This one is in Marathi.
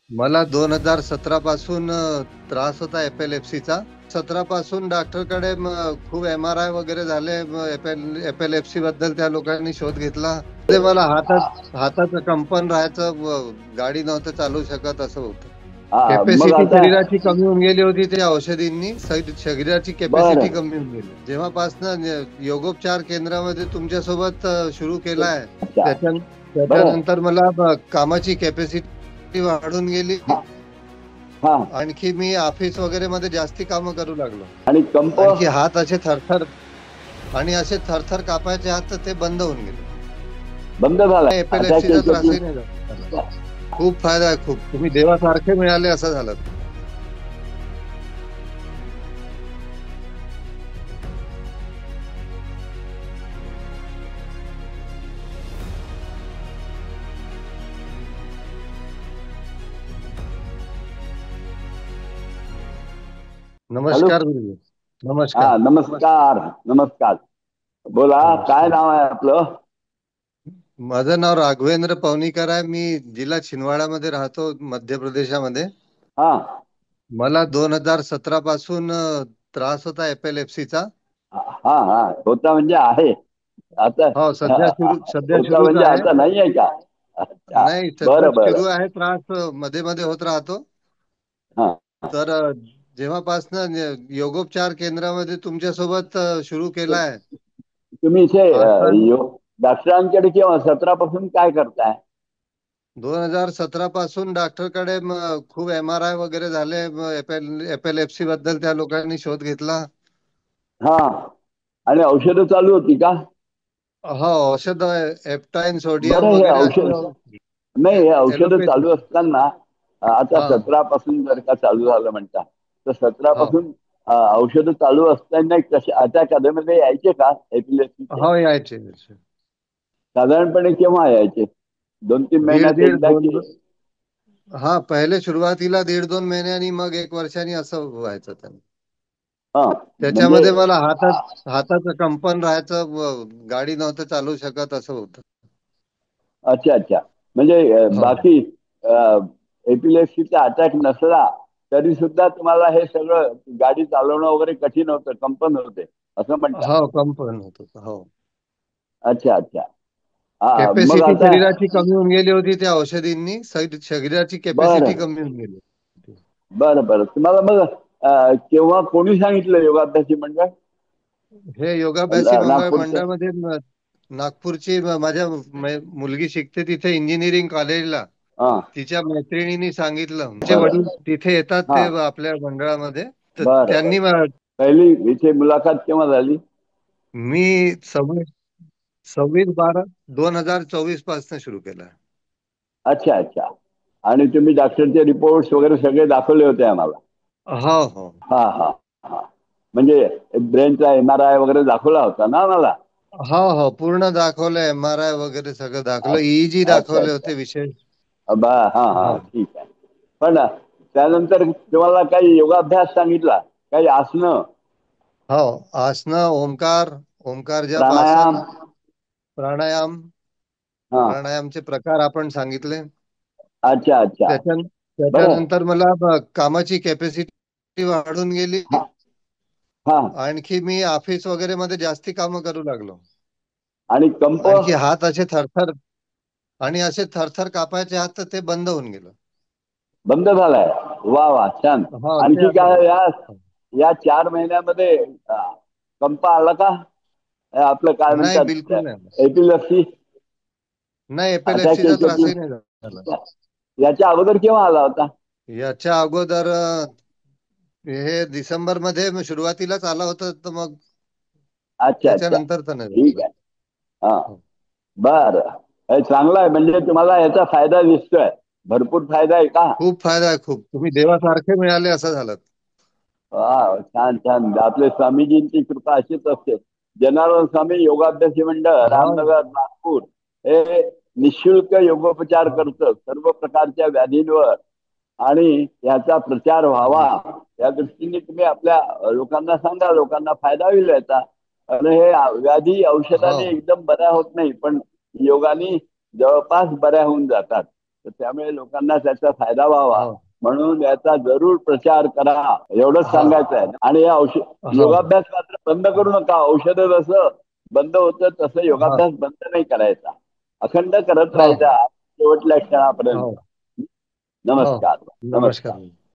मला 2017 पासून त्रास होता एपिलेप्सीचा. 17 पासून डॉक्टरकडे खूप MRI वगैरे झाले. एपिलेप्सी बद्दल त्या लोकांनी शोध घेतला. ते मला हाताचं कंपन राहायचं, गाडी नव्हतं चालू शकत, असं होतं. मग कॅपॅसिटी आता शरीराची कमी होऊन गेली होती त्या औषधींनी. शरीराची कॅपॅसिटी बर. कमी होऊन गेली. जेव्हापासनं योगोपचार केंद्रामध्ये तुमच्यासोबत सुरू केलाय, अच्छा. बर. त्याच्यानंतर मला कामाची कॅपॅसिटी वाढून गेली. हा. हा. आणखी मी ऑफिस वगैरे मध्ये जास्ती कामं करू लागलो. आणि कंप आणखी हात असे थरथर कापायचे हात, तर ते बंद होऊन गेले. बंद झाला. एपिलेप्सीचा त्रासही नाही झाला. खूप फायदा आहे. खूप तुम्ही देवासारखे मिळाले असं झालं. हॅलो. नमस्कार गुरुजी. नमस्कार. हा, नमस्कार. नमस्कार. बोला, काय नमस्कार. नाव आहे आपलं? माझं नाव राघवेंद्र पवनीकर आहे. मी जिल्हा छिंदवाडामध्ये राहतो, मध्य प्रदेशामध्ये. हा. मला 2017 पासून त्रास होता एपिलेप्सीचा. हा. हा. होता म्हणजे आहे आता? हो, सध्या होता सुरूच म्हणजे आहे. आता नाही आहे का? अच्छा. नाही, सध्या बरं बरं. सुरू आहे त्रास. मध्ये मध्ये होत राहतो. हा. तर जेव्हापासनं योगोपचार केंद्रामध्ये तुमच्यासोबत सुरू केलाय. तुम्ही इथे आसन डॉक्टरांकडे केव्हा 17 पासून काय करताय? 2017 पासून डॉक्टरकडे खूप MRI वगैरे झाले. एपिलेप्सी बद्दल त्या लोकांनी शोध घेतला. हा. आणि औषधं चालू होती का? हो, औषध, एप्टाईन, सोडियम बरं. हे वगैरे अशी औषध नाही, हे औषधं एलोपॅथी. चालू असताना आता हा. 17 पासून जर का चालू झालं म्हणता, तर 17 हो. पासून औषधं चालू असताना कशा अटॅक मध्ये यायचे का एपिलेप्सीचे? हो, यायचे. साधारणपणे केव्हा यायचे? 2-3 दीड महिन्यात दीड एकदा दोन की? हा, पहिले सुरुवातीला 1.5-2 महिन्यांनी, मग 1 वर्षांनी असं व्हायचं त्यांना. हा. म्हणजे त्याच्यामध्ये मला हाताचं कंपन राहायचं, गाडी नव्हतं चालू शकत, असं होतं. अच्छा अच्छा. म्हणजे हो. बाकी एपिलेप्सीचा अटॅक नसला तरी सुद्धा तुम्हाला हे सगळं गाडी चालवणं वगैरे कठीण होतं, कंपन होते असं म्हणता? हो, कंपन होत होतं. हो. अच्छा अच्छा. हा. मग कॅपॅसिटी आता शरीराची कमी होऊन गेली होती त्या औषधींनी. शरीराची कॅपॅसिटी बरं कमी होऊन गेली होती. बरं बरं. तुम्हाला मग केव्हा कोणी सांगितलं योगाभ्यासी मंडळ? हे योगाभ्यासी नागपूरचं? मंडळामध्ये नागपूरची माझ्या मुलगी शिकते तिथे इंजिनिअरिंग कॉलेजला. हा. तिच्या मैत्रिणींनी सांगितलं. तिचे बरं. वडील तिथे येतात, हा. ते आपल्या मंडळामध्ये. तर बरं त्यांनी बरं. पहिली इथे मुलाखत केव्हा झाली? मी 26/12/2024 पासून सुरू केला. अच्छा अच्छा. आणि तुम्ही डॉक्टरचे रिपोर्ट्स वगैरे सगळे दाखवले होते आम्हाला? हो हो. हा हा. हा. म्हणजे ब्रेनचा MRI वगैरे दाखवला होता ना आम्हाला? हो हो, पूर्ण दाखवलं. MRI वगैरे सगळं दाखवलं. EEG अच्छा दाखवले अच्छा. होते विशेष. हा हा, हो ठीक आहे. पण त्यानंतर तुम्हाला काही योगाभ्यास सांगितला? काही आसनं? हो, आसनं, ओंकार जप प्राणायाम? आसन, प्राणायाम. हा. प्राणायामचे प्रकार आपण सांगितले. अच्छा अच्छा. त्याच्या बरं. त्याच्यानंतर मला कामाची कॅपॅसिटी वाढून गेली. हा. हा. आणखी मी ऑफिस वगैरे मध्ये जास्ती कामं करू लागलो. आणि कंप आणखी हात असे थरथर कापायचे हात, तर ते बंद होऊन गेलं. बंद झालाय? वा वा, छान. हो, ते आणखी आता. काय या या 4 महिन्यामध्ये कंप आला का? आपलं काय नाही, म्हणतात, बिलकुल नाही. एपिलेप्सी नाही, अटॅक एपिलेप्सीचा यायचे की? त्रासही नाही झाला. याच्या अगोदर केव्हा आला होता? याच्या अगोदर हे डिसेंबर मध्ये सुरुवातीलाच आला होता, तर मग अच्छा अच्छा. त्याच्यानंतर तर नाही ठीक झालं. आहे. हा. हो. बरं. हे चांगलं आहे, म्हणजे तुम्हाला याचा फायदा दिसतोय. भरपूर फायदा आहे का? खूप फायदा आहे. खूप तुम्ही देवासारखे मिळाले असं झालं. वा, छान छान. आपले स्वामीजींची कृपा अशीच असते. जनार्दन स्वामी योगाभ्यासी मंडळ, हो रामनगर, नागपूर, हे निशुल्क योगोपचार हो. करतं सर्व प्रकारच्या व्याधींवर. आणि याचा प्रचार व्हावा या दृष्टीने तुम्ही आपल्या लोकांना सांगा, लोकांना फायदा होईल याचा. आणि हे व्याधी हो औषधाने एकदम बऱ्या होत नाही, पण योगाने जवळपास बऱ्या होऊन जातात. तर त्यामुळे लोकांना त्याचा फायदा व्हावा हो. म्हणून याचा जरूर प्रचार करा एवढंच हा. सांगायचं आहे. आणि हे हो. योगाभ्यास मात्र बंद करू नका. औषधं जसं बंद होतं तसं हा. योगाभ्यास बंद नाही करायचा, अखंड करत हो. राहायचा शेवटल्या क्षणापर्यंत. हो. हो. नमस्कार. नमस्कार. नमस्कार.